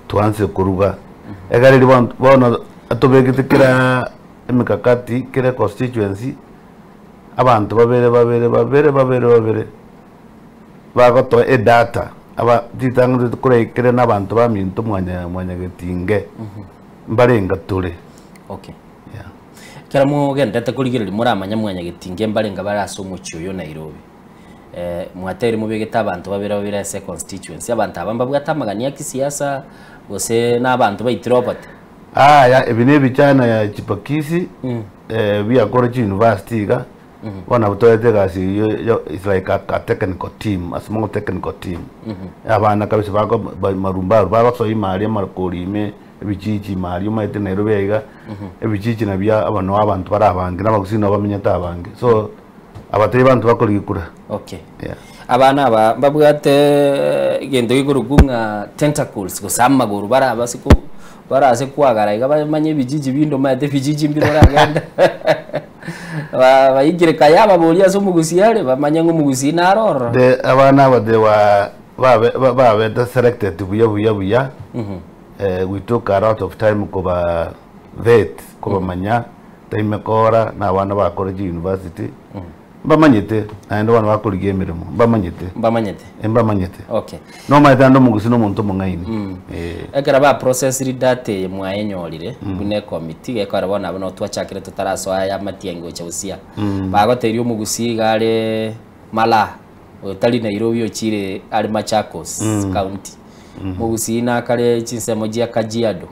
tuanze kuruga egari bono atubegitikira emikakati kire constituency abantu babere bagoto edata aba ditangire kurekire n'abantu baminto mwanya getinge mbarenga tule. Okay. Yeah. Kera mugendete kurigirira muramanya mwanya getinge mbarenga baraso umucyo Nairobi. Mwateri mubegeta abantu babere se constituency abantu abamba bwatamagania kisiasa gose n'abantu baitiropate. Ya ebine bichana ya Chipakisi we are college university ga one of the it's like a technical team, a small technical team. Abana kabisa bako marumbaru bako so imari marukuri me ebichichi mari umaite Nairobi ga ebichichi nabya abantu barabange n'abagusina bamenyata abange so abatari bantu bakoligikura. Okay. Yeah. Abana babwate gendo y'igurugunga tentacles gusama maguru barabasiko baraze kwagara igabamanye bijiji bindo made bijiji mbiro raganda bayigire kayaba boliya so mugusiyale bamanye ngo mugusina aroro de abana bade wa the selected buya we took a lot of time kuba vet kuba manya time kora na abana ba college university bamanyete andi bana bakurigiye mirimo bamanyete okay no maitando mugusino muntu mungaini ekara ba process date mwayenyorire bune committee ekara bona bano twachakire tutaraso aya matiengo chausia bagoterio mugusigare mala utali Nairobi ochire ali Machakos county mugusina kale chinsemoji akajiado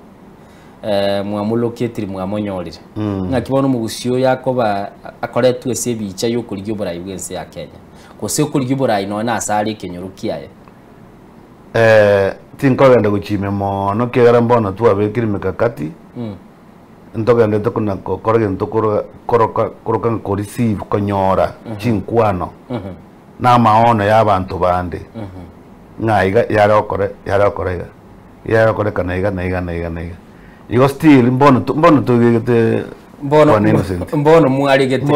mwamuloketiri mwamonyorire ngakibona mugusio yakoba akoretwe sebicha yo kurigyo burayi bwense ya Kenya kose kurigyo burayi no nasari kenyorukiaye tinkogenda guchime mono kegara mbona twabekiri mikakati ntogenda tokuna korege ntokoro koroka receive konyora chinkwano na maono y'abantu bande ngaiga yarokore kanaiga Igo still mbono tugete mbono mwaregete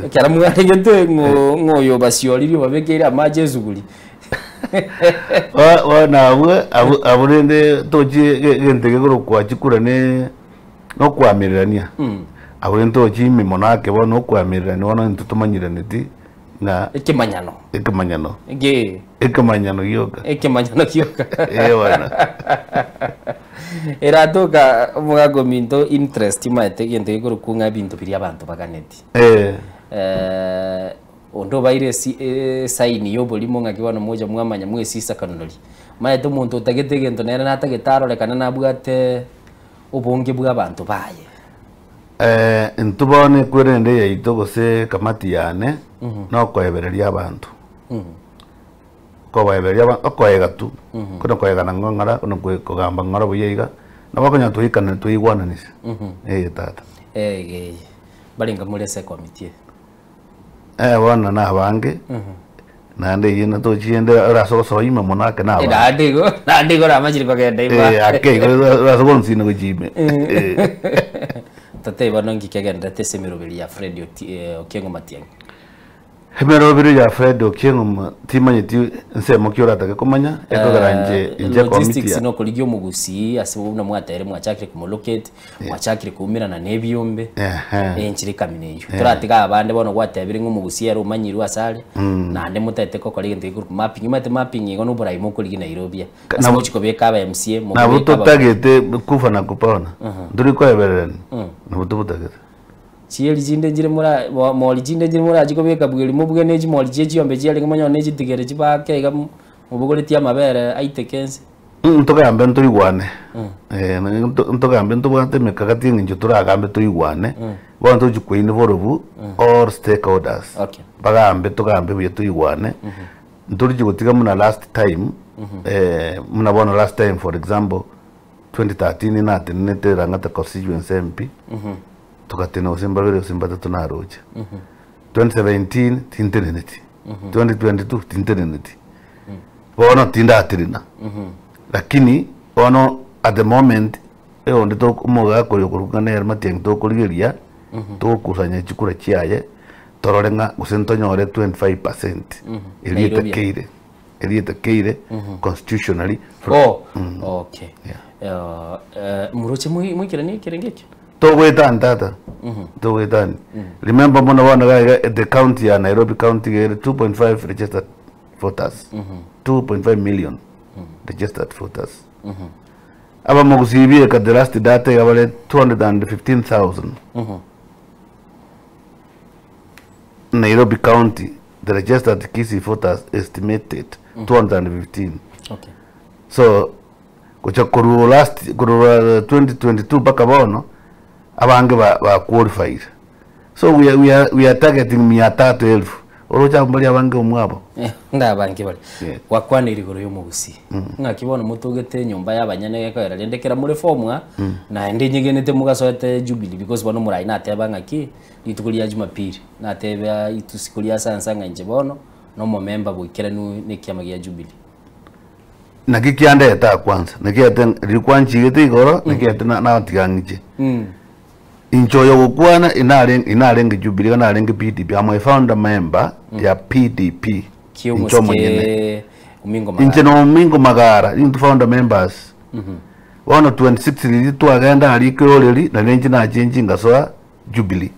kera mwaregete ngoyo basioliri babekere amajezuguli na aburende toji gente gegoro kwa chikura ne no kwamirania aburende toji mimonake bono kwamirania bono ntutumanyirane ti na ekemanyano yoka wana eratoka mugago minto interest maete gento iguru kunga bintu biri abantu baganeti ondo baire sign yo bolimo ngakibona moja mwamanya mwesisa kanonori maete muntu utagete gento nera natagitaro rekana nabwate ubonge bw'abantu baye ntubone kwerende yaito gose kamati yane no kwebereria abantu koyega tu kono koyega nangongara kono kugamba ngara buyega nabakonya tuhikana tuyigwananise tata balinga mulese committee wana na bange nande yina to chiende raso so yima monaka na ba ndigo ramachiri bagenda iba raso nsino kujime tate banongi kegenda tesemero bili ya Fred Okengo Matiang'i Hemero biru ya Fred Okengo timanyiti nsemo kyorata kumanya ekogaranje inje committee logistics no kuligyo mugusi asibuna mwatere mwachakire kumolocate mwachakire kumira na nebyombe enchiri kamineyo turatiga abande bono gwatebire ngo mugusi yari umanyiru asale nande mutete ko kali ngende group mapping ngo no burayi mo kuligi Nairobi asimo chikobeka aba MCA mo na buto tagete kufa na kupona nduri ko eberene na buto tagete Chieli jinde jire mura jikobeka bweli mubwe neji moli jeji yombe jali ngomanyo neji tigere jibake ga mubugole tia mabere aitekense ntoka ambe ntoigwane ntoka ambe ntobate mekagati nginjo turagambe toigwane bonto jukwine borobu or stakeholders baga ambe toka ambe bye toigwane ntori jigotiga muna last time muna bona last time for example 2013 na tenete rangata constituency MP tukatena usimbabere usimbata tunaroja 2017 tinteneneti 2022 tinteneneti bono tindatirina lakini bono at the moment onde to kumoga kurukana yar matiang to kurigeria to kusanya chikura chiaye tororenga usentonyore 25% ilite keire elieta keire constitutionally okay muroche mwikirani kirengeki togwetani tata togwetani remember mona wana ga the county ya Nairobi county gere 2.5 registered voters 2.5 million registered voters aba mogusibie ka the last data ya wale 215,000 Nairobi county the registered Kisii voters estimated 215 okay so kucha kuru last kuru 2022 baka bono abange ba qualified so we are targeting 300,000 orocha mbali abange umwabo ndabange bali wakwanira igoro yo mugusi ngakibona mutugete nyumba y'abanyane geka rendekera muri formwa na ndi nyigenete mugasoete Jubilee because bono murai nateba ngaki itukulia Jumapili nateba itusikulia sansa nganje bono no mo member bwikira ni kiama gya Jubilee na kikianda eta kwanza na kiate rikwanchigete igoro na kiate na tigangiche inchoyo gukwana inarenge Jubilee kana arenge PDP amwe founder member ya PDP kiyomuske umingo magara incheno umingo magara into founder members wana 26 lili twagenda alikiroreri na nenje na change ngasoa Jubilee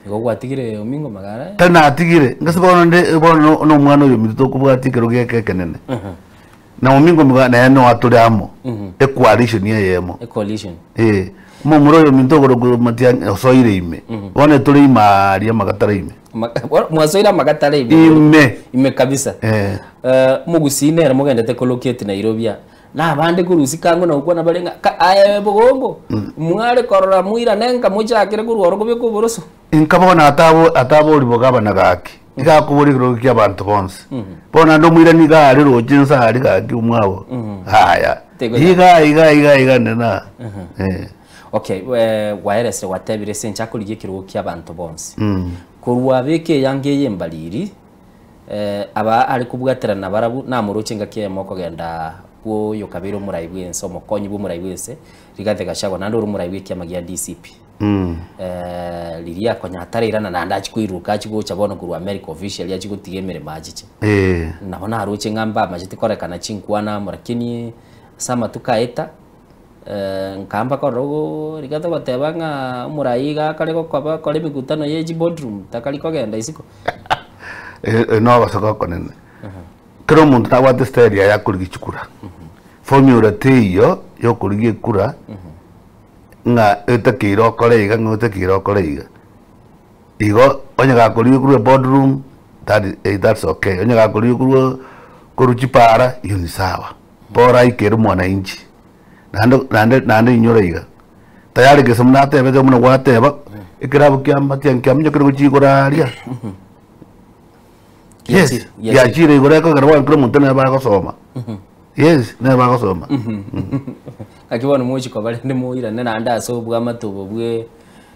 gogwatigire umingo magara tana atigire ngasibona bono no mwana uyo mito kubwatikiro geke nene na umingo magara na no aturiamo e coalition yemo mo muroyo mintogoro matia soire ime one tuli maria magatara ime mwasoira magatara ime kabisa mugusine era mugendete kolokete Nairobi na bande kurusi kango na ukwana balenga aye bogombo mware korora muira nenga muchakire kurworo kubiko boroso inkabona atabo libogaba nagaki ikakuburi kurokia abantu bonse bona ndo muira ni gari rojinsa ari gaki umwabo haya iga ndena okay wireless watebire sencha kuliye kirukia abantu bonse kurwa beke yange yembaliri aba ari kubwatira na barabu na murucinga kiyemo kugenda wo yokabiro murayibwe ensomo konyi bu murayibwese rigathe gashagwa nando rumurayibwe kiamagia DCP liria konya tarirana na ndachi kwiruka chigocha bono kurwa America official yachi gutigemere majiche nabona aruche ngamba majiti korekana chinkwana murakini sama tukaeta nkamba korogo rigathe batebanga murayiga kare gokoba kore bigutano yeji boardroom takali kogenda isiko no basaka konene kero muntu tawate steria ya kurigichukura formula tiyo yo kurigikura nga etakiro koleiga ngotakiro koleiga igo onyaga kurigikura boardroom that's okay onyaga kurigikura kuruchipara iyo ni sawa bora ikero mwana inchi nande inyoreiga tayari kesomna tebe ke muna wateba ikirabu kyamba tyankyamnyo kiro chikoraria yes ya chire igore ko garwa kiro mutene ba ko soma yes ne ba ko soma akibona muchi ko bale muira ne nanda so bwa matubo bwe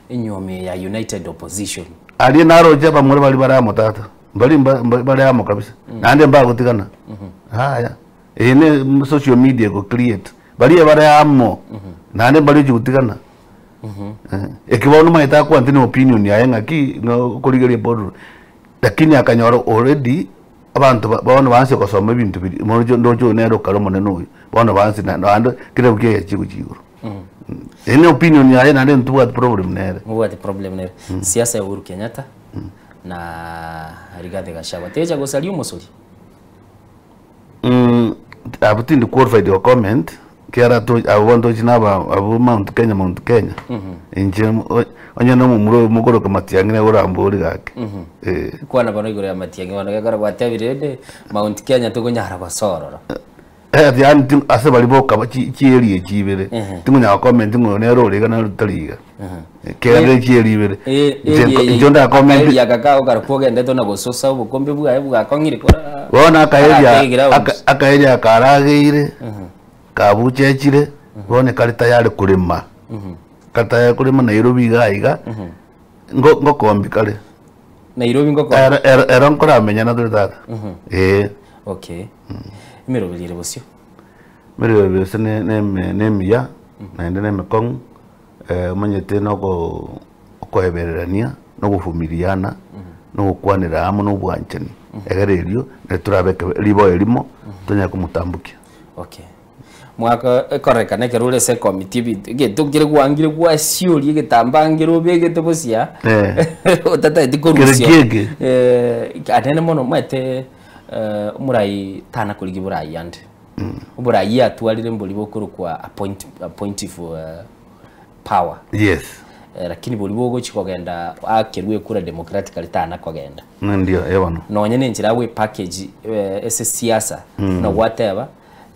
inyomi ya United Opposition ali naro je ba muri bali bara mutata bali amo kabisa nande mba gutikana haya ene social media go create bali bara amo nande bali gutikana ekibona maita ko antini opinion ya ngaki no kurigeria bodu lakini akanyoro already abantu babona banse kosoma ibintu biri mojo ndojo nero karomo neno bona banse na ando kirebuke chigujiguru ene opinion ya nande ntuwa problem nere muwati problem nere siasa ya Uhuru Kenyatta na Rigathi Gachagua teja gosali umusuri abutindi qualified your comment kera to abondo jinaba abu Mount Kenya inje onye no mugoro kamatiangine uramburi gake kwana bano igoro ya matiangi bano gakora gwatabirede Mount Kenya tugunyara basororo yani ase bali boka chieri echibere tumunya comment ngone role kana rutariga kera chieri ibere jonda comment ya kakao karpoga ndeto na gososa ubukombe bwa kongire kora wona akaeria akarageire kabuchechire wone kali tayari kulima kata kulima Nairobi gaiga ngo kombi kale Nairobi ngo ko era nkora amenya na dutata okay imero bilire bosyo mero bese ne miya na ndene mekong manyete no ko ebererania no gufumiriana no kwanira amo no bwanchani egererio ne turabeke libo elimo tonya kumutambukia. Okay. Mwaka koreka ne kerule se committee bit tukire gwangire gwa siori getambangiro bege tobosia utata ndikorusia atene mono mwete umurai tana kuligi burai yande umurai atwalire mboli bokuru kwa appointive power. Yes. Lakini boli bogo chikogenda akerwe kura democratically tana kogenda ndio yabano nonye nenjira we package ese siasa no whatever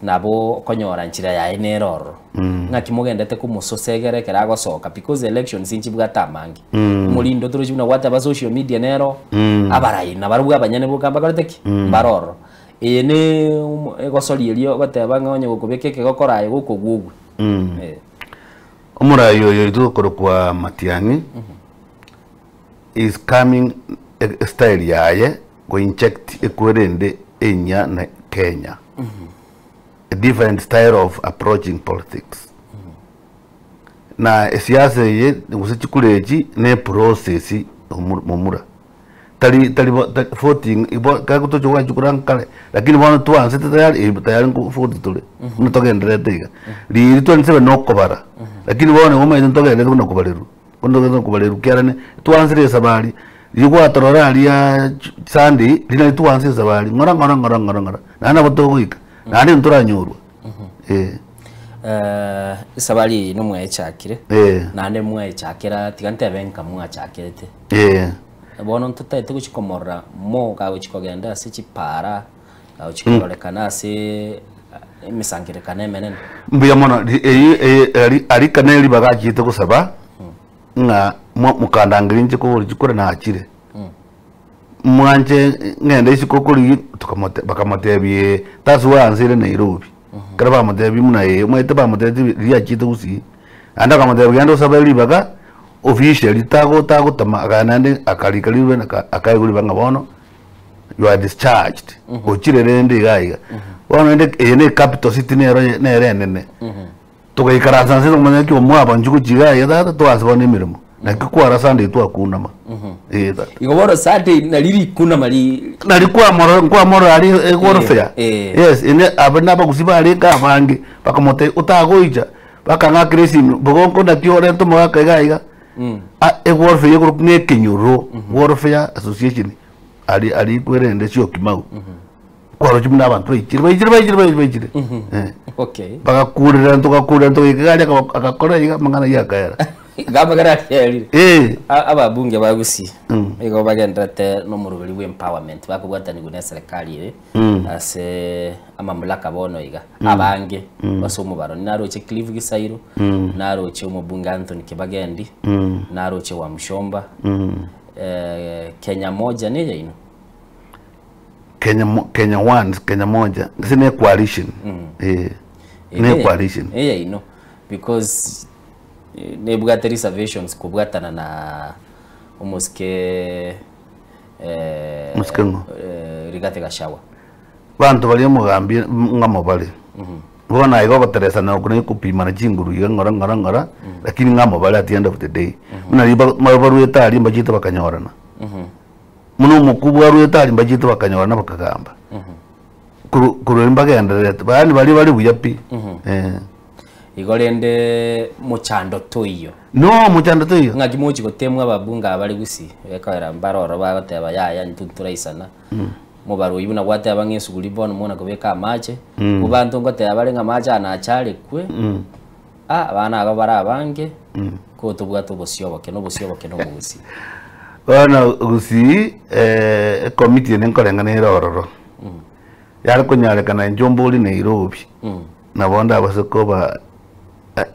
nabo konyora njira ya eneroro ngaki mugendete kumusosegere kerago soka because elections inchi bwatamangi mulindo turuji na whatever social media nero abarai na baruga abanyane bukamba kareteki baroro ene egosori elio bateba ngonye gukubekeke gokoraye gukugugwe umurayo yoitu kwa Matiang'i is coming style yaye go inject ekwerende enya na Kenya. A different style of approaching politics. Na siasa ye ngusichikuleji ne process mumura. Tali voting ibo kakuto chwa chukuran kale lakini bwana tuanze tayari vote tule nutoke ndretega li 27 nokobara lakini bwana ngoma ntoke ndretega nokobaleru kondo kubaleru kyarane tuanze sabali yuko atorora ya Sunday lina tuanze sabali ngora nana botogoika nani nturanyurwa sabali no mwe chakire nane mwe chakira tigante benka mwa chakirete bono ntutaite guchikomora mo gawe chikogenda se chipara gawe chikorolekana se emisangire kana menene mbuya mono ari kaneli bagachite kusaba nga mukandangiri nje ko chikore na achire mwanje ngende isikokuri tukamote bakamotebye taswa ansire Nairobi karaba motebye munaye mwete ba motebye riachite usi anda kamotebye ando sabali baga officially tago tama ganande akalikalirwe akayiguri banga bono you are discharged ochirerende gaiga bono ene capital city nere nene tugaikara sanse tumanya ki omwaba njuku jigaya data twasibone mirimo na kikwara sande twakuna ma igoboro sande naliri kuna mali kwa moro ali warfare yes ene abana bagusiba ali ka bangi bakamote utagoija bakanga kresi bogonko na kiore nto mwaka gaiga warfare yego ne kenyuro warfare association ali kwerende sio kimau kwa chimna abantu bayire okay bakakurira nto igari akakora yiga mangana yakayara gamagara yari ababunge bagusi ego bagendate no murubiri we empowerment bakubwatani gune serikali ase amamulaka bono iga abange basomo baro naroche Clive Gisairo naroche umubunga Anthony Kibagendi naroche wa Mshomba Kenya moja ni yaino Kenya one Kenya moja sine coalition ne coalition yaino because nebugate reservations kubwatana na umuske muskengo Rigathi Gachagua bantu bali mugambi ngamo bali bona igo bateresa na kuna kupima na jinguru iga ngora lakini ngamo bali at the end of the day muna riba mabaru etali mbajita bakanyorana muno mukubwa ru etali mbajita bakanyorana bakagamba kuru mbagenda bani bali buyapi igorende muchando toiyo muchando toiyo ngaki mochi gotemwa babunga abali gusi ekara mbaroro bagoteba yaya ntuturaisana mubaro ibuna gwate abangesuguri bono mona kubeka amache kubantu ngote abalenga amache anachale kwe abana aba bara abange ko tubwa tubosyoboke no busi bana gusi committee nenkorenga ne rororo yari kunyale kana njomboli Nairobi na bonda basokoba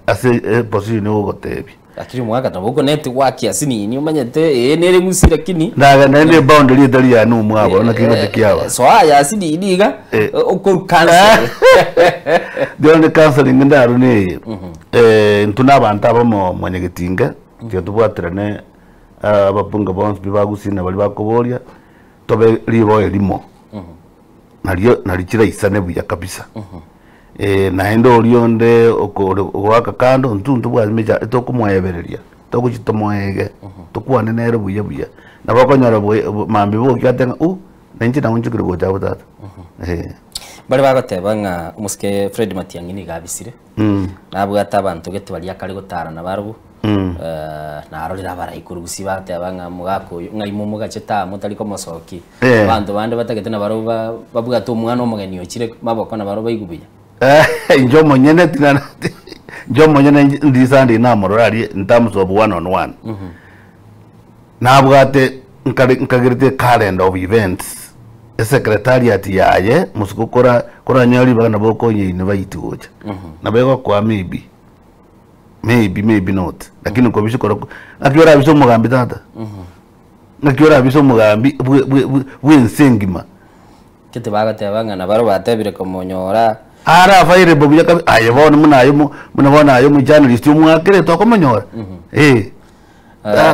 ase position ugotebi akiri mwaka tabuko network asini ni umanyete nere musi lakini ndaga nende boundary dali ya no mwabo na kingo tekiawa so aya asini idiga ukor cancel the canceling ndaru ne ntuna abantu abamo mwanyegetinga tyo tubwatirane abapunga bonds bibagusina bali bakoboria tobe libo elimo nalichira isane buya kabisa naendo orionde okwaka kando ntuntu bwa meja tokumwebereria tokuchitomoege tukwane nere buya na bakonyora mambi bo kyatenga nanji na unjukire go jabu tata bari bagoteba nga umuske Fred Matiang'i ni gabisire nabwata abantu gete bari akari gutarana barubu na arorira barayikuru gusiba bateba nga mugako ngai mu mugace ta mutari ko mosoki abantu bande batagete na baruba babuga to umwana omugeni okire maboko na baruba igubiya njomo nyene tinana njomo nyene ndisandi na morali in terms of one on one nabwate nkagirite calendar of events secretariat yaye musukukora kora nyali bana boko yini bayituja nabego kwa maybe not lakini ko bishikora akiora biso mugambi tata nakiora biso mugambi bwensengima kete bagatebanga na baro batebire ko monyora ara faire bobuya ka ayebona munabona ayo mu journalist umwakire to ko monyora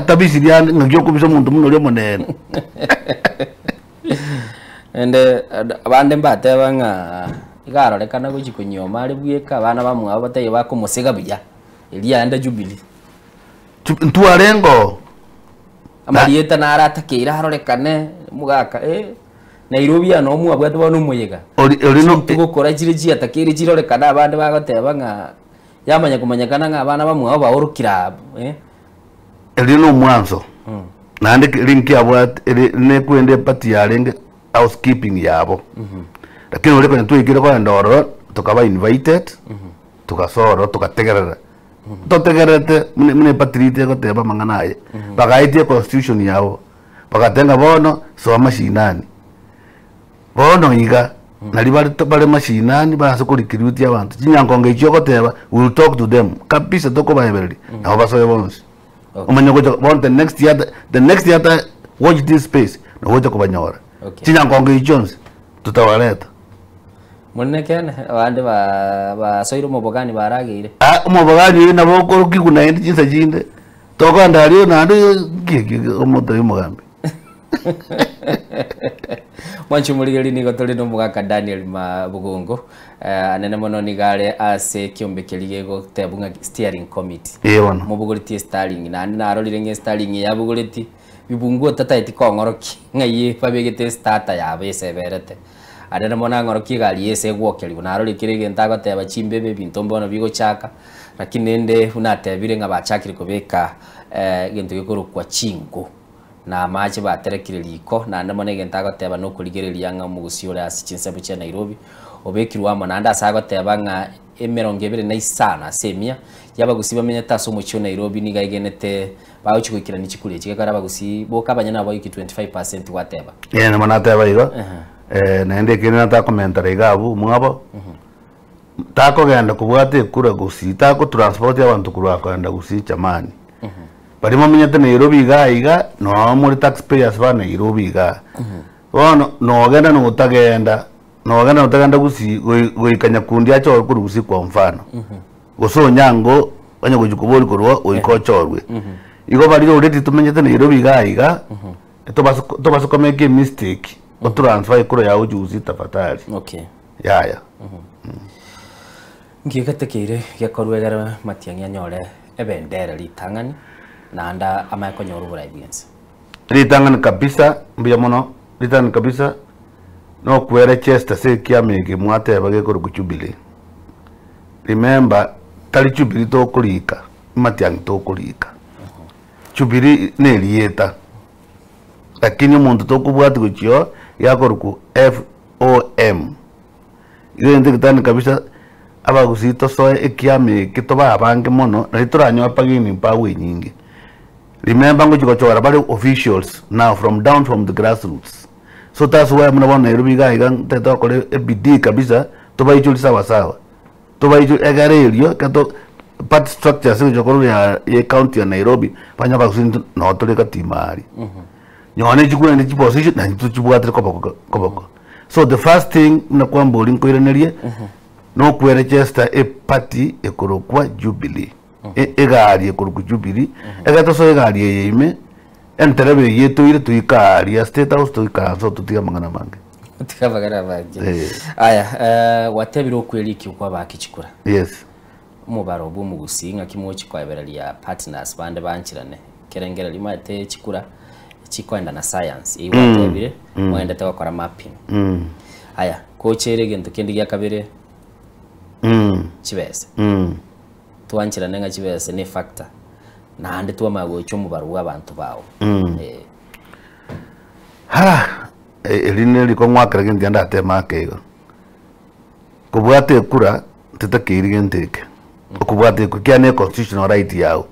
tabisi dia ngyo ko biso muntu muno lyo monene ende abande mbateba nga igarolekana guchikunyoma ari bweka abana bamwe abo bateye bakumusiga buya Elia anda Jubilee ntuarengo amarieta naratakira harolekane mugaka Nairobi ano mu abwate bano muyega ori no tugukora kiri atakiri kirolekana abande bagoteba nga yamanya kumanyakana nga abana bamwe abo baurukira eri no mwanzo nande link yabwate ne kwende pati yarenge housekeeping yabo lakini uri kwenye tuikire kwa ndoro tukaba invited tukasoro tukategerera totegerete mune patrite ko teba manganaye bagaitie constitution yabo bagatenga bono so mashinani bono iga nali bali mashinani basa kurikiriti abantu kinyankonge cyoko teba we will talk to them kabisa toko bayebereri na basoye bonse umenye ko bon the next year watch this space no wote ko banyora kinyankonge Jones tutawaleta munekene abandi ba soiro mubogani baragire umubogani nabo ko kiguna indi kinsa kinde toko ndariyo nandi omoto y'umugambi mwanchu muligeri ni gotole no mugaka Daniel Mabugongo anene mono ni gare ase kiombekelige go tebunga steering committee mubuguriti Starling na narorire nge Starling yabuguriti bibungu tataiti kongoroki ngai babegete starter yabe severete adana mona ngoroki gali ese gwokeli narori kirege ntago teba chimbebe bintu mbono bigo chaka lakini nde unatebire nga bachakire kubeka gintu gikuru kwa chingo na maji baterekire liko na ndamone gentago teba no kuligereria nga mugusiora asichinse buche Nairobi obekirwa mananda sago teba nga emerongebere na isana semia yabagusiba menya taso mucho Nairobi ni gaigenete bawuchikukira nichikuriye kigakara bagusi boka abanyana abo 25% wateba na manateba igo nende kene ta commentary gabu mwabo tako genda kubwate kura gusi tako transport y'abantu kura kwenda gusi chamani bari mumenyete Nairobi iga no muri taxpayers ba Nairobi iga wono no genda gusi goikanya kundi acho kuri gusi kwa mfano goso nyango banya kujukubori kurwa oikochorwe igo bari already tumenyete Nairobi iga to baso komeke mistake o transfer kuro ya ujuzi tafadhali yaya ngikatekire yakorwegara Matiang'i anyore ebendera litangani nanda amayakonyora uburayigenza litangani kabisa mbiya mono litangani kabisa no kwere Chester se kiamege mwate bagekoro ku Jubilee remember tali Jubilee to kulika Matiang'i to kulika Jubilee ne lieta lakini umuntu to kubwati kuchyo yakoruku FOM iyo ndikitani kabisa abagusito soe ekiame kitoba abange mono ritoranywa pagini pawe nyingi remember ngo chikochora bali officials now down from the grassroots so that's why mna Nairobi ga teto kole EBD kabisa toba ichuli sawa toba ichuli egarelio kato part structure sio chokoro ya county ya Nairobi panya bagusinto no toleka timari nyone chikuna ndi position na tuchibwatire koboko so the first thing na kwamba olinkoirenerie no kwere Chester e party ekorokwa Jubilee egari ekorokwa Jubilee egatoso egari yeime enterebe yetuire tuikari state house tuikaso tutiga mangana mange tikabagara baje aya watebiro kweliki kwa bakichikura yes mubaro bu mugusinga kimwe chikwaberali ya partners bande banchirane kerengera limate chikura chikwenda na science iwatebire mwendete gukora mapping aya kochire gintu kindi gya kabiri chibese twanchira nenga chibese ni factor na ande twa magocho mubaru abantu bawo eline liko mwakira gintu anda atema kego kubwate kura titakiri ginteke kubwate kukiane constitutional right yao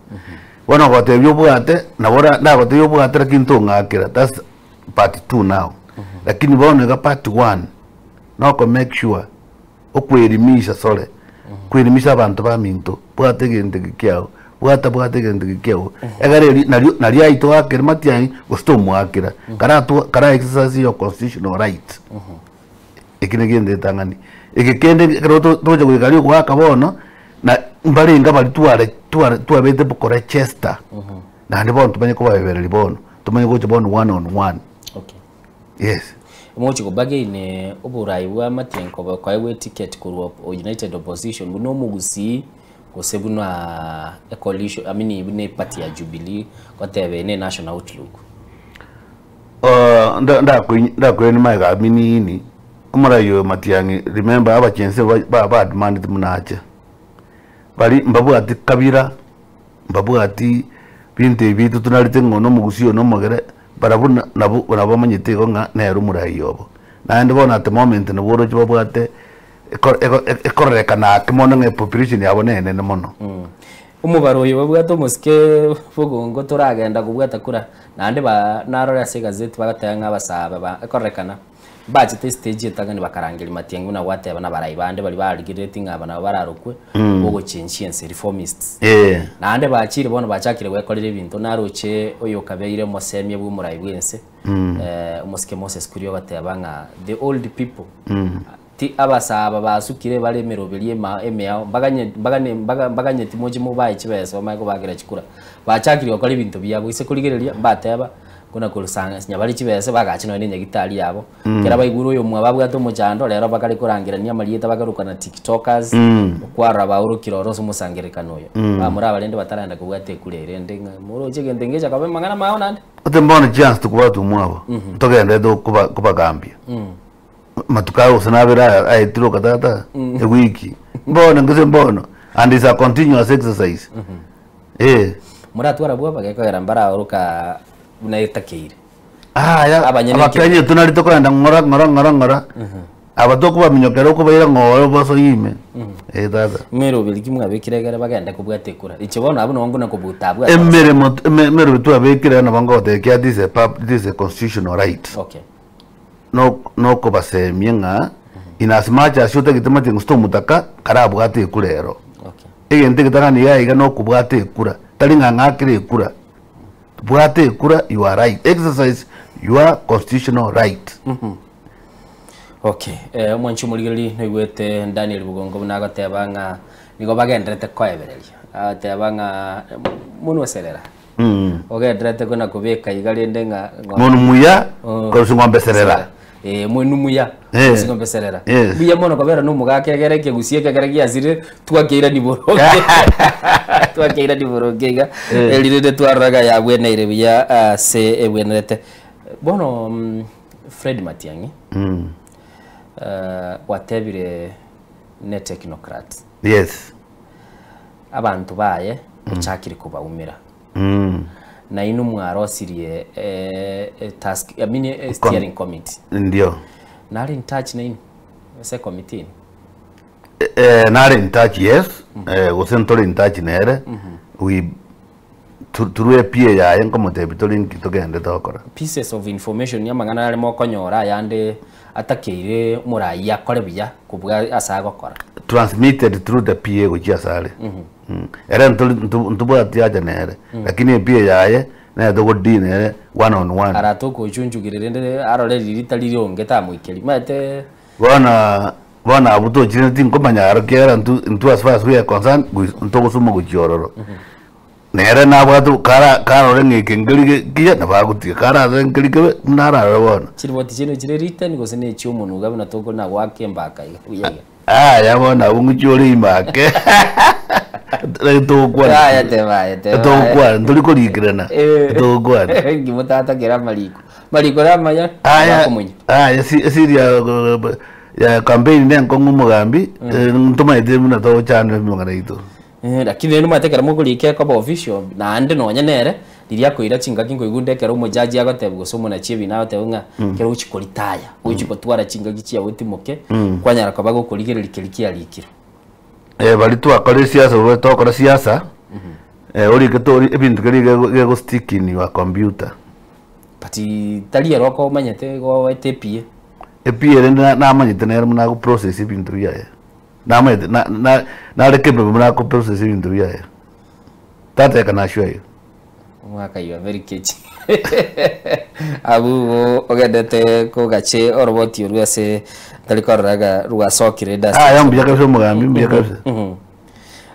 wana gote byobwate na bora na gote byobwate kintu ngakira that's part 2 now lakini bona ga part 1 no ko make sure okwerimisha sole kwerimisha abantu ba minto bwate ginte kiao bwate ginte kiao egare nali aito akira matiani gusto mwakira kara exercise your constitutional right ikine gende tangani ikikende toje kugali kwaka bono na mbalinga bali tuwabete bukora Chester na ndi bono tumanye ko babeberera bono tumanye ko bono one on one. Okay, yes mochi ko bagine oburayi bwa matenko bakwaye ticket ku United Opposition buno mugusi kosebuna a coalition ne party ya Jubilee kotebe ne National Outlook nda ko ni mai ga minini umurayo matiyangi remember abachense ba demand munache bari mbabu ati kabira mbabu ati binte bitu tunalite ngono mugusio no mogere barabuna nabo manyite ko nga nero murayobo na ndibona at the moment no boro chibo ate ekoreka na kimono nge population yabo nene mono umubaro yo bwato muske fugongo turagenda kubwata kura nande ba narora segazeti bagatanga basaba ba ekorekana budget stage etagani bakarangira matiyangu na wate abana barayibande bali barigirating abana bararukwe bogo change reformists nande bakiri bono bachakire wekorera ibintu naruche oyo kabeire mosemye bwo murayi bwense umuske Moses kuriyo batebanga the old people ti abasaba basukire bale merobelie ma emea baganye timoje mubaye kibeso maiko bagira chikura bachakire okora ibintu byabo ise kurigereria bateba kuna kulusanga nyabali kibese bagakino ni nyagitali yabo kera bayiguru yo mwababwa ato mujando rero bakari kurangirania maliyeta bagaruka na tiktokers kwara baurukiro roso musangerekano yo bamura balende bataranda kubwate kurere ndenga muro chegende ngeja kabe mangana mayo nande otembona chance tukubatu mwabo togende do kuba gambia matukao sanabira aitiro katata a wiki mbona ngeze mbono and is a continuous exercise muratwara bwa bagekera mbara uruka unayetakire ya abakanye tunalito kwenda ngora abatoko baminyokera uko bayira ngoro boso yime dada mero biliki mwabekiregera bagenda kubwatekura ikibona abo nongo nakubutabwa mero tubabekira na bango tekya this a constitutional right. Okay, no ko basemyenga inasmacha ashote gitemati ngusto mutaka karabwate kurero. Okay, egente gitangani yayiga no kubwate kura talinga ngakire kura bwate kura you are right, exercise your constitutional right. Okay, mwanchu muligeli nigwete Daniel Bugongo nagatebanga nigo bagendrete koebereria atebanga muno serera ogendrete kuna kubeka igalendenga munu muya ko singombe serera mwenu muya singombe serera biya mono kabera no mugakegere kegusie kegere giazire twakeira niboroge twakeira niboroge elirede twaraga ya bweneire biya se ebwenerete bono Fred Matiang'i watebire ne technocrats. Yes, abantu baye chakiri kubaumira na inu mwarosirie task steering committee ndio nari in touch na inu se committee nari in touch. Yes, wasn't in touch nere we through a PA ya enko tebitoling kitogende tokora pieces of information yamangana ari mokonyora yande atakire murayi akore biya kubwa asago kora transmitted through the PA which sale era ntubu atiaja nere lakini PA yaye na dogo dine one on one aratoko uchunjugirende arore lirita lirongeta mwikeli mate bona abuto chine tinkomanya arokera ntu as far as we are concerned ntogo sumo guchororo nere na bwatu kara orenge kengeli kiya na baguti kara ngeli ke nara robona chiriboti chino chire written gose ne chumuntu gabe na toko na wake mbaka uyega yabona unguchori mbake Tugukwana. Aya teba. Tugukwana tulikurikirana. Tugukwana. Ngimutata kera maliko. Maliko ramanya. Aya siria ya campaign ne nkongu mugambi ntuma ide muna to channel mungana ito. Lakini no matekera mukurike ko official na ande no nyenere liria koira chingaki ngo igunde kera umujaji agatebwo somo na chibi nawe tebunga kera uchikolitaya uchikotwara chingaki chia wetimoke kwanyara kwa bago kuligere likirikia likiro. Bali tu akore siasa ro to akora siasa. Ori ketori ebintu keri go stick in your computer. Pati talia roko manyete go etepie. Epie na manyete na muna go process ibintu biya. Na manyete na rekebe muna go process ibintu biya. Tata kana shwe. Mwaka you are very catchy. Abu ogadete ko gache oroboti urwase talikoraga rugasokire dasi. Yambiya kabisa mugambi mbiya kabisa.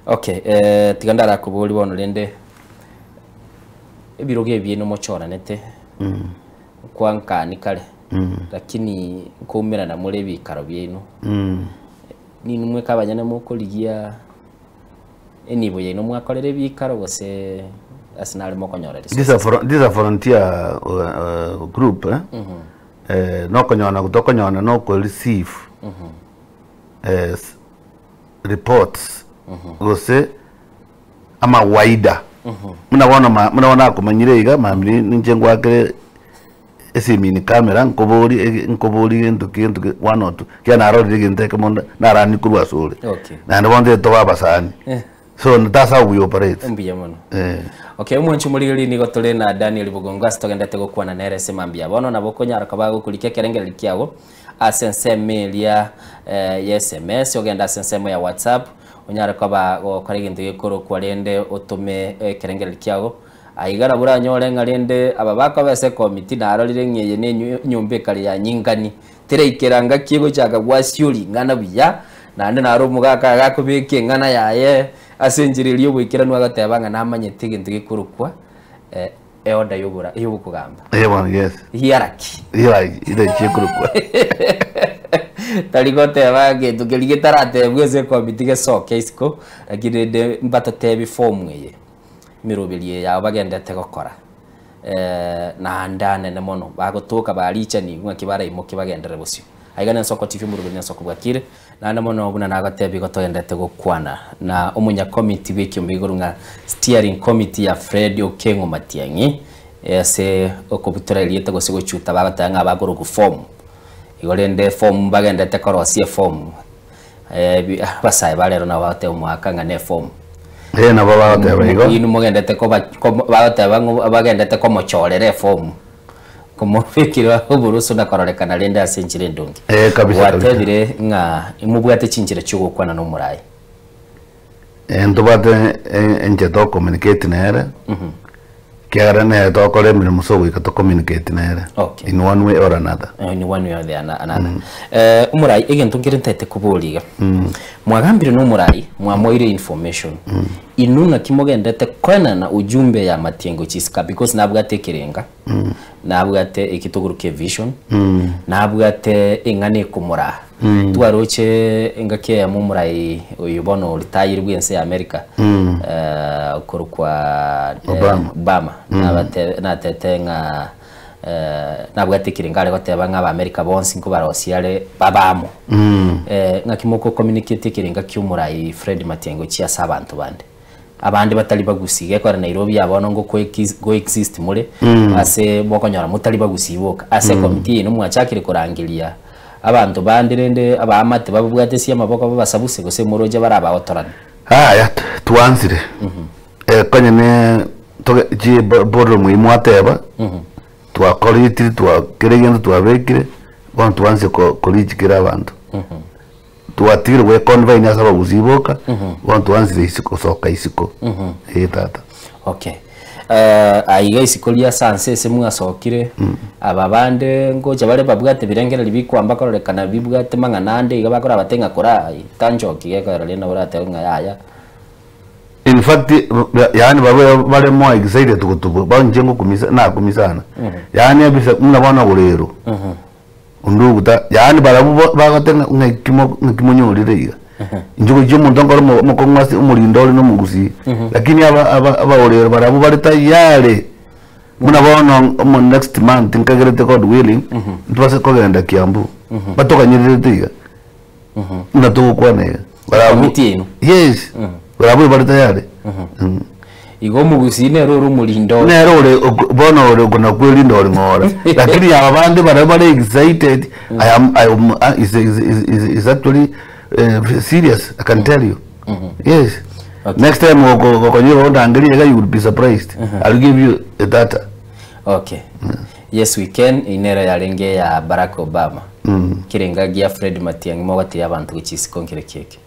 Okay, tigandara kubuli bono lende ebiroge byeno mochora nete kwanka nikale lakini kumira na mulebi karo byeno ni numwe kabanyane mukoligia enibo yeno mwakorere bikaro gose asinale mokonyora this a frontier group no konyona kutokonyona no ko receive reports gose ama waida muna kumanyire iga mamri ninjengwa kere esimini kamera nkobori entuke one or two kya narori ginteke monda narani kurwa sole na ndonde to baba sani so that's how we operate mbiya mono okay umwanchu muligeli ni gotole na Daniel Bugonga stogendete gokwana na RS mambia bono na bokonyara kabago kulike kerengere kiago asensemelia SMS ogenda asensemo ya WhatsApp onyara kwaba gokora gintu gikoro kwarende otume kerengere kiago aigara bura nyore ngarende ababaka bese committee na arorire ngeye ne nyumbe kali ya nyingani tere ikeranga kigo chaka gwasiuri ngana biya nande naro mugaka gakubike ngana yaye asenjiririo gwikiranu agatebanga namanyete gintu gikoro kwa eoda yobura yobukugamba yes hiaraki ide chikuru kwa taligote bage tugeligitara bweze committee gesoke isiko agirede mbato tebi form ngeye mirobelie ya bagendete gokora na ndane ne mono bagotuka baricha ni ngakibara imoke bagendere busyo aigana soko TV murubenya soko bwakire na mono obuna nagatebi gotogendete gokwana na umunya committee wekyo mbigurunga steering committee ya Fred Okengo Matiangi ese okobutora eliete gosigo chuta bagatanga bagoro ku form igorende form bagendete korosie form basai balero na bate umwaka ngane form na baba bateba inu mugendete ko bateba bagendete ko mochorere form como fikira uburuso na kororekana lende asenjire ndungi kabisa watebire nga imubwate cinjire cyo gukwana no murayi ndubate enje to communicate nere kiara ne to kore mi muso wi to communicate nere in one way or another in one way or the another umurai egento ngirentete kuburiga mwagambire no murai mwamoire information inuna kimogendete kwena na ujumbe ya Matiango Chisika because nabwate kirenga nabwate ikituguruke vision nabwate ingane kumura twaroche ngake ya mumurai uyobono litayirwe ense ya America kurukwa Obama nabate nga nabwate kirenga goteba nga America bonsi nko barosiale babamo ngakimoko communicate kirenga cyumurai Fred Matiango Chiasa abantu bande abandi batali bagusige kwa Nairobi abona ngo go exist mure ase bokonyora mutali bagusiboka ase committee no mwachakire kurangilia abantu bandirende abamate babubwate siya maboko babasabuse gose muroje baraba otorana tuanzire kwenye ne toge ji bodo muimu ateba twakoriti twakeregendo twabekire bon tuanze kolijikira abantu tuatire we convene asaba guziboka bon tuanze isiko soka isiko tata okay aiga isikolia sanse semu asokire ababande ngo jabale babwate birengera libikwamba kororekana bibwate manganande iga bakora batenga kora tanjoki gekara lena burate nga yaya in fact yani bale mo excited tukutubu banje ngo kumisana yani abisa mnabana gorero unduguta yani barabu bagatenga ngikimo nyurire iga injugo jo muntu ngoro mukongwasi umurindoli no mugusi lakini aba olero barabu bari tayari muna bono mo next month nkagerete God willing ntwase kogenda Kiambu batoka nyiritiga ndatu kwane barabu yes barabu bari tayari igo mugusi nero rumurindo nero ore bono ore kuna kwelindo ore ngora lakini abandi bari excited is actually serious, I can tell you. Yes. Okay. Next time you will be surprised. I'll give you a data. Okay. Yes, we can. Inera ya lenge ya Barack Obama. Kirenga gia Fred Matiang'i mwagati y'abantu gukisikonkere keke.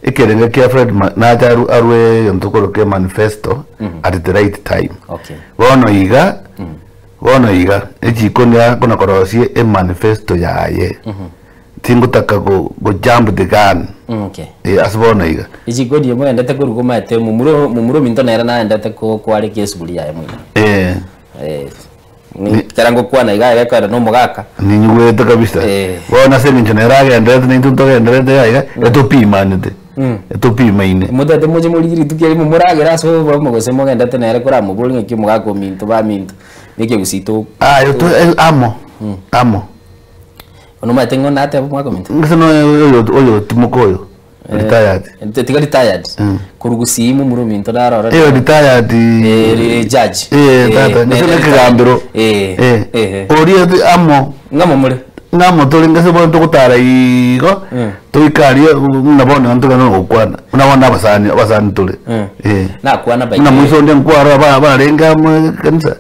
Ikirenga kia Fred naja arwe yomtokoro ke manifesto at the right time. Okay. Wono iga ejikonya kuna korosie e manifesto yaye. Tingutaka go jump the gun. Okay. Asbona iga. Ijigodi yemo endete ko rugoma ate mumuro minto nera na endete ko kwari kesubuli yaye mwina. Ni karango kwana iga ka no mugaka. Ni nyuwete kabisa. Bona se mincho nera ga endete ni tunto ga endete iga etopima nete. Etopima ine. Mudate moje muri tukiri mu muragera so ba mogose mo endete nera kora mu boli ngiki mugako minto ba minto. Nike gusito. Yo amo. No me tengo nada te vamos a comentar. Ngano oyo tumukoyo. Retired. Tiga retired. Kurugusimu muruminto darora. Retired. Judge. Tata. Ngano kigambiro. Ori amo. Ngamo muri. Ngamo toli ngase bo tukutara igo. Tuikari nabona ntugano okwana. Unabona abasani tole. Na kwana ba. Na mwiso ndi nkwara ba renga kanisa.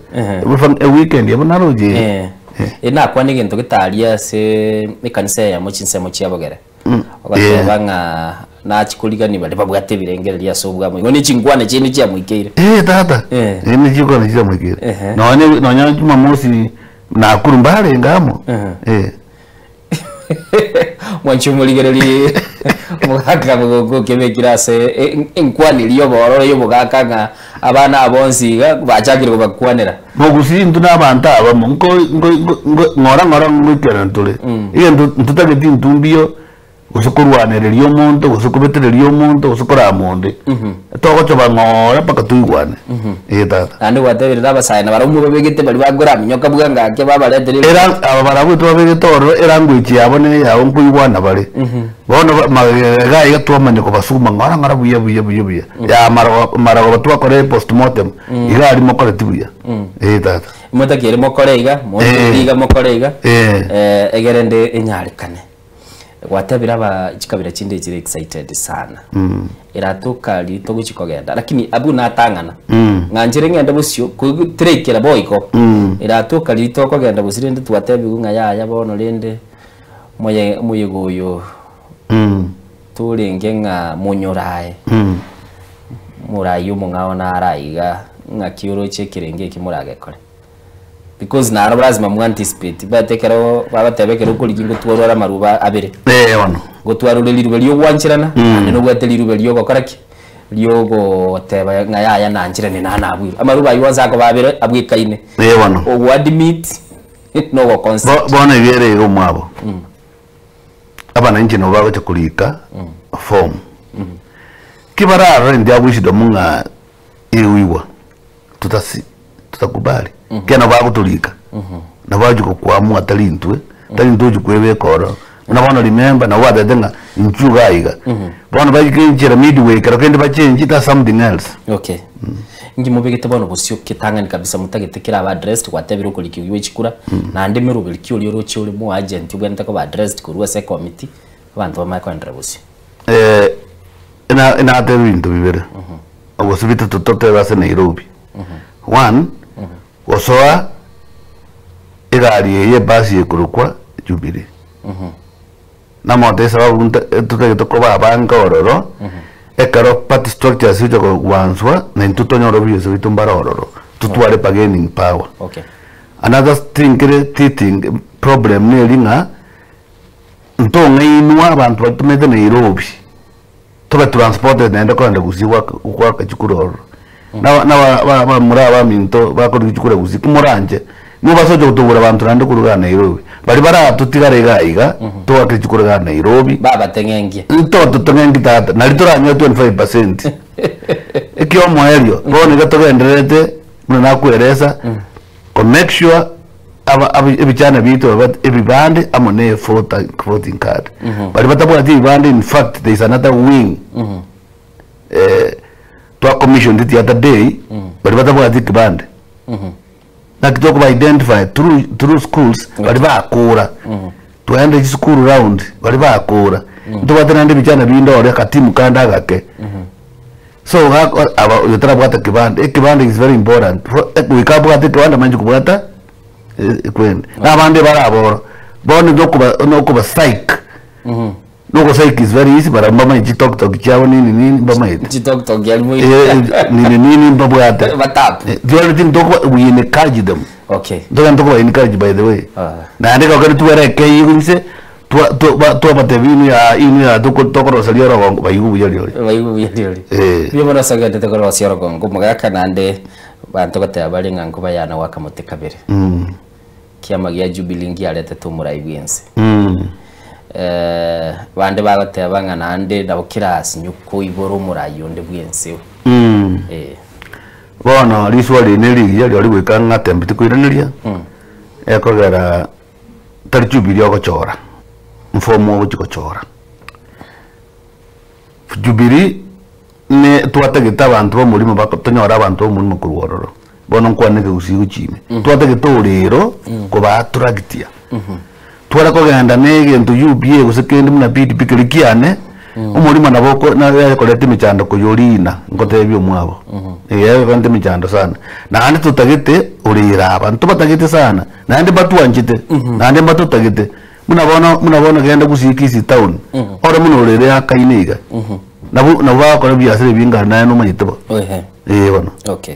A weekend yabonaroje. Ina kwa ni gento gitaria se mekanisa ya muchinse mu cyabogere ogatebanga na chikuligani bali babwate birengereria sobwa mu ngoni chingwane chini cya mwikeire tata ni chikona cya mwikeire nonya juma mosi na kurumbare ngamo mwanchumuligereri mugaka bugo kebekira se enkwani liyo boro yo mugaka nga abana abonsiga bachakire bakwanira mugusi ntuna abantu aba ngo ngora ngwikera ntule iyo ntutageti ntumbio usukurwanererio muntu usukubetererio muntu usukura monde togocho bangora paka tuigwane tata andi watebirira abasayina baramu babegete bali bagora minyoka bwanga ke babaletere era abarabu tobegitoro era ngwichi abone yawo nkuigwana bale bono magaga igatwamanye ko basuma ngora buya ya marago batwakore postmortem igari mokore tibuya tata mutakire mokore iga mondiga mokore iga egerende enyarikane watabira ba chikabira chinde chire excited sana iratuka lito guchikogenda lakini abu natangana nganjire ngenda busyo kutrekera boyiko iratuka lito kogenda busirinde twatebi unga yaya bono linde moye goyo tulenge nga munyorae murayo mungawona araiga ngakiuro chekirenge kimurage kore because na lazima mu anticipate batekero babatebekero kuri gingo tuorora maruba abere ono gotwarure liruba lyo gwanchirana no gwate liruba lyo gokoraki lyo go teba ngaya nanchirane na abwira amaruba yiwanza ko babere abwikaine ono o admit no go concept bona ibere yo mwabo abana inje no baba chakulika form kibarara ndia bwishido munga iwiwa tutakubali kena bakutulika nabajuko kwamu atalintwe talintuje kwebe koro nabona remember na wabedenga nchuga iga bona bajikinjira midway kero kende bachenji ta something else okay ngi mubegete bono busyo kitangani kabisa mutagetekera aba address twatebira ukurikiwe chikura na ande merubiri cyuri ro cyuri mu agent ubwenta ko ba address kuruwa se committee abantu bamakwandra busyo ina atebintu bibere obusubita tutote base Nairobi one osoa igari ye basi yekurukwa Jubilee na mote sababu tutagito ko babanga ororo ekaro party structure sito ko wanswa na ntutonyo robiyo sito mbara ororo tutware bargaining power okay another thing problem ne linga ntonga inwa abantu batumete Nairobi toba transported naenda kwenda kuziwa kwa kachukuro na muraba minto bakora gikura guzi kumuranje mubasoje gutubura abantu nande kuruga Nairobi bari baratutigara iga twakije kuruga Nairobi baba tengengie tutengengie tata nari turanywa 25% ikyo moelio bone gatogenderete muna kuereza ko make sure ebijana bitu ebibande amone voting card bari batabona ibibande. In fact there is another wing to a commission the other day bari batabona ibibande na kitoko ba identify through schools bari bakura tuende school round bari bakura ntubatana ndi bijana bindore katimu kanda gake so aba yotara bwata kibande is very important we ka bwata kibande manje kubwata kwende nabande baraboro bone nokuba psych noko psych is very easy but mama TikTok chao nini mama TikTok yalimo nini babwata batap the only thing we encourage them. Okay. Don't encourage by the way. Na ndiko kali tuwere ke yinse tu batevini ya inu ya toko rosalia rogongo bayubu yali. Biyo bona saga de toko rosalia rogongo magaka nande bantu gata bali nganko bayana wakamote kabere. Kiama ya Jubilee ngi alete tumura ibyense. Bande bagate banga nande dabukirasi nyuko iboro murayo nde byense. Bona liswali neli yali ali wekanga tembiti kuiraniria ekogera tari Jubilee ogochora mfomo ogochora Jubilee ne twatagita abantu bo mulimo bakotonyora abantu bo mulimo kuruororo bona nkwaneke gusigo chime twatagita urero ko baturagtia twara kogenda nege ntu UPA gusekende muna pikirikiane umurima naboko na kolete michando kuyorina ngotebyo mwabo bande michando sana nandi tutagite urira abantu batagite sana nandi batuanjite nandi batutagite munabona genda gusikisi town ora munurere akainiga nabu bakora byasire binga nayo no manyitebo bona okay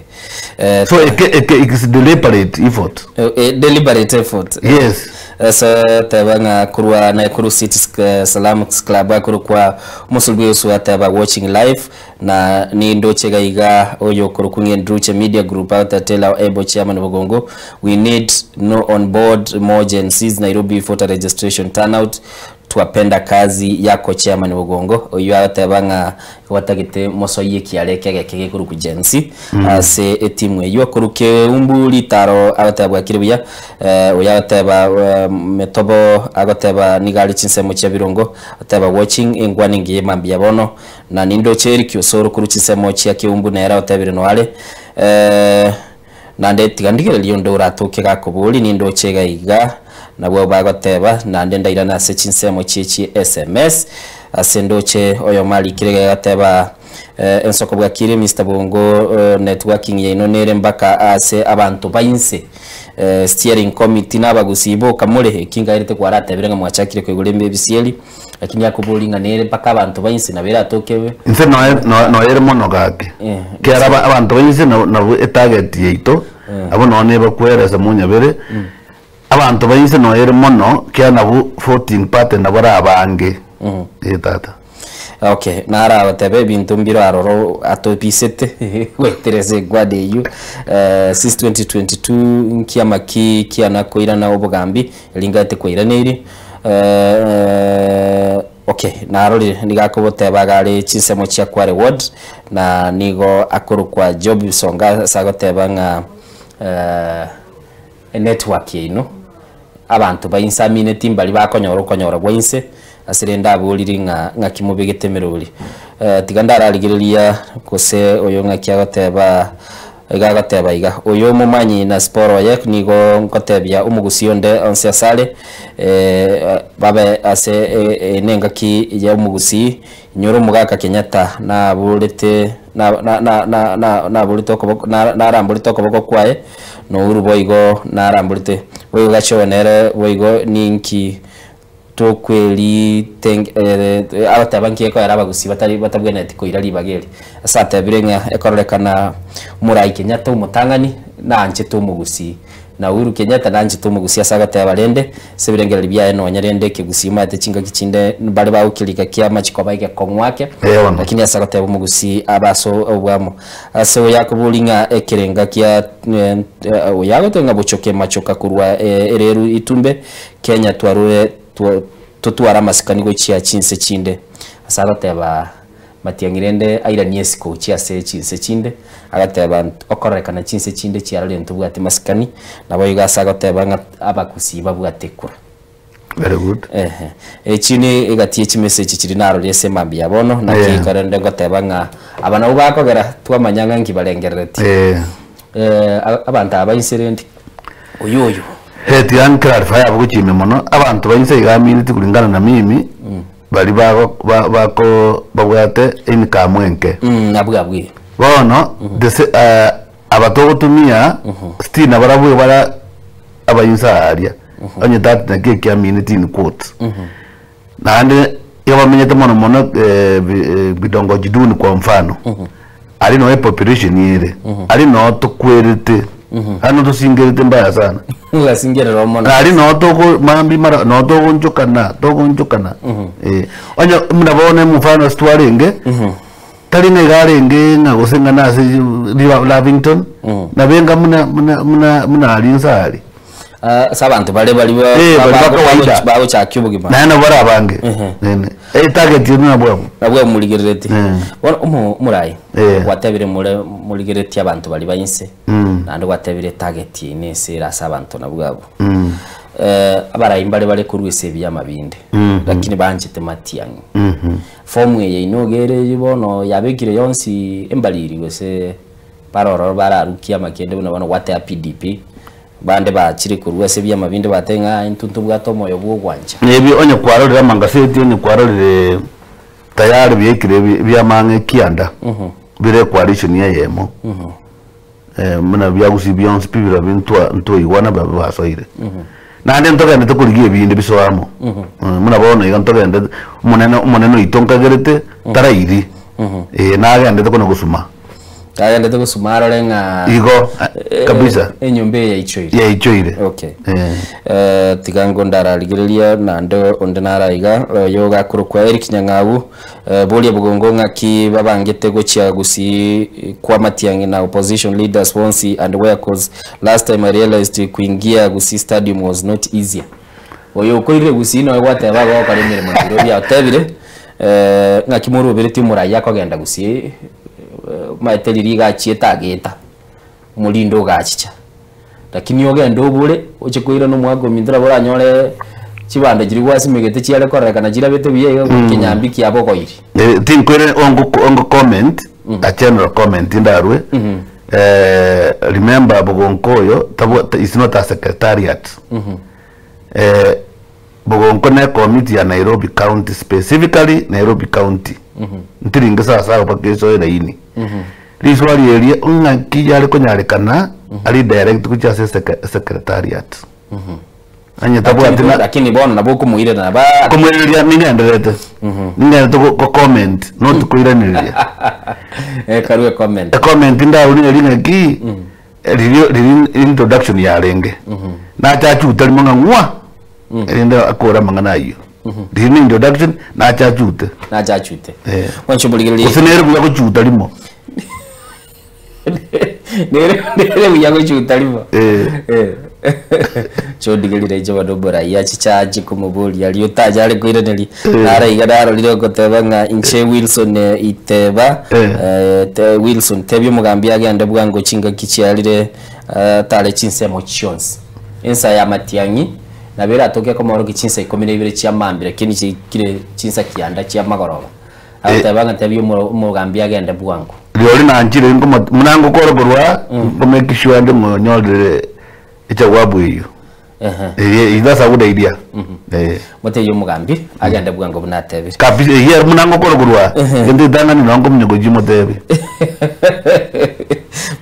so it is deliberate effort deliberate effort yes esa tabanga kurwa na kuru City Salam Club akuru kwa musulbi usu ataba watching live na ni ndo chega iga oyo kuru kunye Druche Media Group atatela ebo chairman Bogongo. We need no on board more agencies Nairobi voter registration turnout tuapenda kazi yako chairman Bogongo oyo atabanga watagite mosoye kialeke kege kuru kujensi se etimu eyo kuru ke umbuli taro atabwa kiribya oya ataba metobo agateba nigali chinsemo cha birongo ataba watching engwani ngiye mambia bono na nindo cheri kyosoro kuru chinsemo cha kiumbu nera atabire noale nande tigandikira lyondo uratoke gakobuli nindo chega iga nabwo bagoteba nande ndaira na se chinsemo chichi SMS asendoche oyo mali kirega gateba ensoko bwa kire Mr. Bongo networking ye inonere mbaka ase abantu bayinse steering committee nabagusibo kamure kinga irete kwarata birenga mwachakire kwegure mbebisieli lakini yakubulinga nere mpaka abantu bayinse nabera tokewe inse no ere mono gake kera abantu bayinse na target yeito abo none bakwereza munyabere abantu bayinse no ere mono kya nabu 14 pattern nabara abange tata. Okay, nara watebe bintu mbiro aroro atopisete wetereze gwade yu since 2022 nkiyama kiyana koira na obugambi lingate koira neri okay narori nigakoboteba gari chinsemo chia kware ward na nigo akuru kwa job songa sagoteba nga network yino abantu bayinsamine timbali bakonyora gwinse asirenda abuliri nga kimubegetemeruri tigandara aligiriria kose oyo nga kyagoteba igagateba iga oyo mumanyi na sporo yek nigo nkotebya umugusionde onse asale babe ase nenga ki ya umugusi nyoro mugaka Kenyatta na bulete na bulito ko na rambulito ko kwae no urubo igo na rambulite oyo gachonere oyo ninki to kweli abatabankiye ko yarabagusi batabwene ati ko irari bageri asata birenga ekorolekana murai Kenyatta umutangani na anje to mugusi na Uhuru Kenyatta nanje tumugusia sagata yabarende sebirengera bya no nyarende kigusima ate chinga kichinde bale ba ukilika kiama chikobaike kongwake lakini asagata yabumugusi abaso obwamo aso yakubulinga ekirenga kya yagotenga buchoke machoka kurwa ereru itumbe Kenya twarure tutwara masikani go chia chinse chinde asagata yaba matiangirende aira niesiko chia se chinse chinde agateba okorekana chinse chinde chiarale ntubwate masikani nabo yigasagoteba abakusiba bwatekura. Very good. Chini igatie chi message chiri naro lese mambi yabono na kikarende goteba nga abana ubakogera twamanyanga ngibalengerete abantu abayinserendi oyoyo heti an clarify abo kuchime mono abantu bayinse igamini kulingana na mimi bali bako babwate inikamwenke nabwabwe bono abatogotumia stina barabwe bara abayinsa aria onye that na kya minute in quote nande yabamenyete mono bidongo jiduni kwa mfano ali no population yire ali no tukwerete hano tusingerete mbaya sana la singere romono ali no to mambi mara no to gonjukana onye mnabone mfano stwarenge tali ne garenge ngagosenga nase Lavington na benga muna alinsa ali sabantu bale bawo chakyubugima na bara bange nene target yuna nabwo muligerete murai watebire muligerete abantu bali bayinse nando watebire target ine sera sabantu nabwo abara imbale bale kurwise byamabinde lakini banjete matiyangi formu ye inogere yibono yabegire yonsi embaliri wese paroro bararukia makende buna wate ya PDP bande ba chiri kurwese byamabinde batenga intuntu bwato moyo bwogwanje nebi onye kwarorera mangaseti onye kwarorere tayari byekire byamange kianda bire coalition yemo muna byagusi beyond pibira bintwa ntoi wana basoire nande ntogende tukuligie binde bisoamo muna bona igantogende muneno itonkagerete tarairi nagende tukono gusuma agende tugusumara renga igo kabisa enyumbe ya ichoire okay tigango ndaraligirelia nando ondenara iga yoga kurukwa Eric Nyangabu bolia bugongo ngaki babangete gochia gusi kwa matiangi na opposition leaders once and where cause last time I realized kuingia gusi stadium was not easier oyo koire gusi no wate baba okalemere mu ya tebire ngaki muru bereti muraya kogenda gusi maiteriri gachieta ageta mulindo gachicha lakini ogenda obule ochikoira no mwago mindra bora nyore chibanda jiri gwasi megete chiale korekana jira bete biye kinyambi kiabo koiri tinkwere ongo comment a general comment indarwe remember bogonkoyo is not a secretariat bogonko na committee ya Nairobi County, specifically Nairobi County ntiringa sasa bakeso ina ini riswali area unga kijale konyarekana ali direct kucha secretariat anya tabwatina lakini bona naboko muire na ba kumuiria ningenderete ningerete ko comment not kuiraniria karwe comment ndauri ringa ki introduction ya renge na chachu talmonga ngwa enda akora mangana iyo dini introduction na chachute wancho buligirili usinere kuya kuchuta limo nere kuya kuchuta limo chodigirire je badobora ya chichaji kumubuli aliyo tajale kuireneli nara igadaro liro kotebanga inche Wilson iteba Wilson tebyo mugambi agende bwango chinga kichialire tale chinse motions ensa ya matiangi na bera atoke ko moro kichinsa 12 cia mambire kini kire chinsa kianda cia magoroba atabanga tabyo mugambi agende bwango liori na njire ngo munango korogorwa ngomeke shwande monyolere echa wabu iyo idasa guda idea mote yo mugambi agende bwango bunatebire kabisa here munango korogorwa ndi dana ni nango mnyogo jimo tebe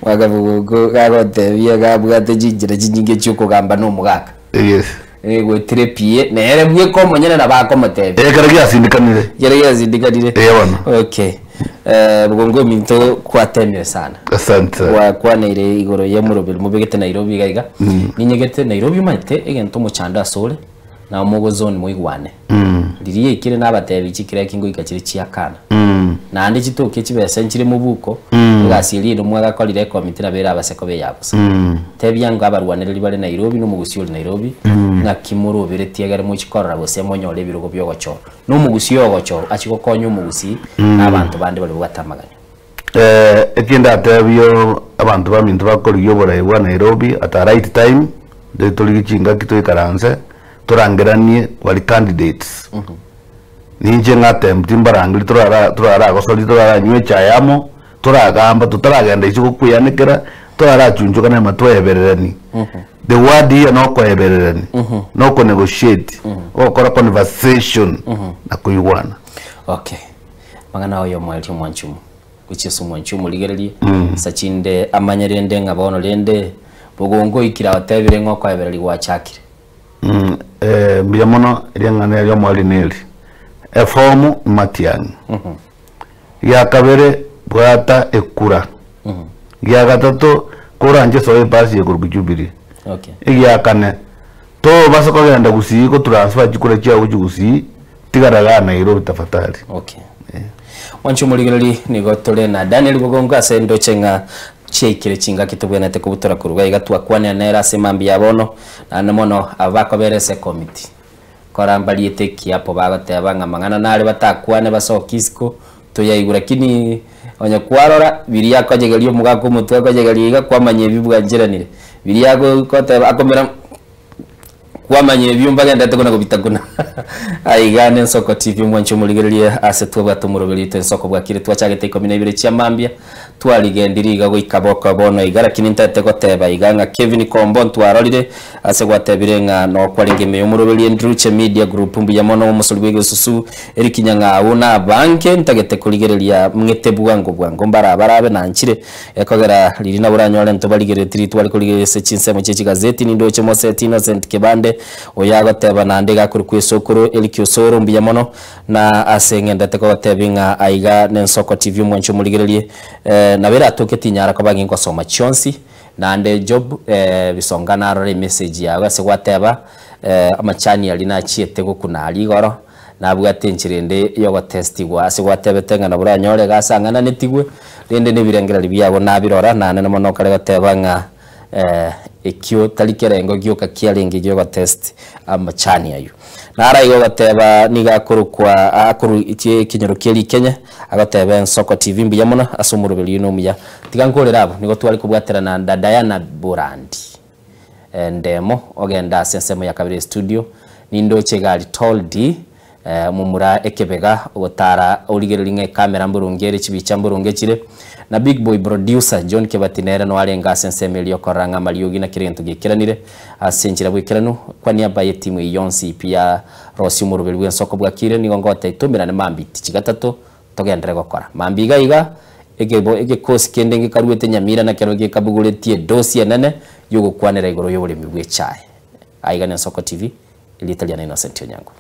wagabugo gagotebye gabwate jinjira jinjinge cyuko gamba no mugaka yes ego trepie nere bwe ko monyene na bako motebe karagia sindikanire yari yazindikanire bana okay Bugongo minto kwatemire sana. Asante. Kwa neire igoro ya murobel mubegete Nairobi gaiga. Ninyegete Nairobi maite egento muchanda sole na omogo zone muigwane. Ndiriye ikire nabatebi chikire kingo ikachiri chiakana. Na andi chitoke chibese nchire mubuko ngasirie ndo mwaga kolire komite na bera abaseko be yabusa. Tebyanga abarwaniriri bari Nairobi no mugusio Nairobi na kimuru biretiagere mu chikorra bose monyole birugo byogocho. No mugusio gocho achikokonyo mugusi n'abantu bandi bali bugatamaganya. Ekinda tebyo abantu bamintu bakoriyo bora wa Nairobi at a right time de tuligichinga kito ikaranze turangeranie wali candidates. Ninje ngatemti mbarangiri turara gosoli turara nywe chayamo turagamba tutaragenda ichiko kuyanekera turara chunjuka na matwebererani. The word here no kwebererani no ko negotiate okora conversation na kuywana. Okay. Mangana oyo mwali mwanchumu kuchesu mwanchumu ligerelie sachinde amanyerende ngabono lende bugongo ikira watebire ngo kwebereri wachakire. Biyamono ryangana ryo mwali neli efomu matiang ya kabere bwata ekura ya gatatu kuranje soye pasi yekurugujubiri. Ya kane to basako genda gusi ko transfer chikure cya ujugusi tigaraga Nairobi tafadhali. Wanchu muligereri nigotole na Daniel Bugongo asendo chenga chekire chinga kitubwena te kubutora kuruga igatwa kwane nera semambi yabono na namono abako berese committee korambali eteki hapo bagateba ngamangana nale batakwane basokisiko toyaigura kini onya kwarora biri yakojegelio mugako mutwe kojegeliga kwamanye bibwa njiranire biri yako koteba akomera kwamanye byumba genda tekona kubitaguna aigane Nsoko TV mwancho muligerelie asetwa batumurobelite Nsoko bwakire twachagete 12 cia mambia twaligendiriga goikaboko bono igara kininta tekoteba iganga Kevin Kombo twarorire asegwatebire nga no kwaringeme umurobelie Ndruche Media Group mbuya mono musulibwe susu erikinyanga una banke ntagete kuligerelia mwetebuwa ngo barabe nankire ekogera liri na buranyole ntobaligerete tiri twali kuligerese chinsemo cye gazeti nindo cyo Moseti Innocent Kebande oyaga teba nande gakuru kwisokoro elikyosoro mbuya mono na asengenda tekotebinga aiga Nsoko TV mwancho muligerelie na bera toketi nyara kabangi ngo soma chonsi nande job bisongana rore message yawe se gwateba amachani ali na chiete gukuna ali goro nabwo atenchirende yo go testigwa se gwatebetenga na buranyore gasangana netigwe rende ne birengera byabo nabirora nane no mono kare gateba nga ekyo talikerengo gyoka kialingi gyo test amachani ayo nara igo gateba nigakurukwa akuru itie kinyurukeli Kenya agateba Nsoko TV mbuya mono asumurubeli no muya tigankorera abo nigo twali kubwatera na Diana Burandi ndemo ogenda sensemo ya kabiri studio nindo chegali toldi mumura ekebega ogotara oligerelinge kamera mburungere chibicha mburunge chire na big boy producer John Kebatinere no alenga sensemo liyo koranga maliogi na kirento gikiranire asenjira bwikirano kwa niaba ya timu yonsi pia Rosi murubeli Nsoko bwakire ni ngongote itumira ne mambi tichigatatu togendere gukora mambi gaiga ege kosi kende ngikaruete nyamira na kero gikabuguletie dossier nene yugo kwanera igoro yo burimi bwe chai aiga Nsoko TV ilitalia na Innocent Onyango.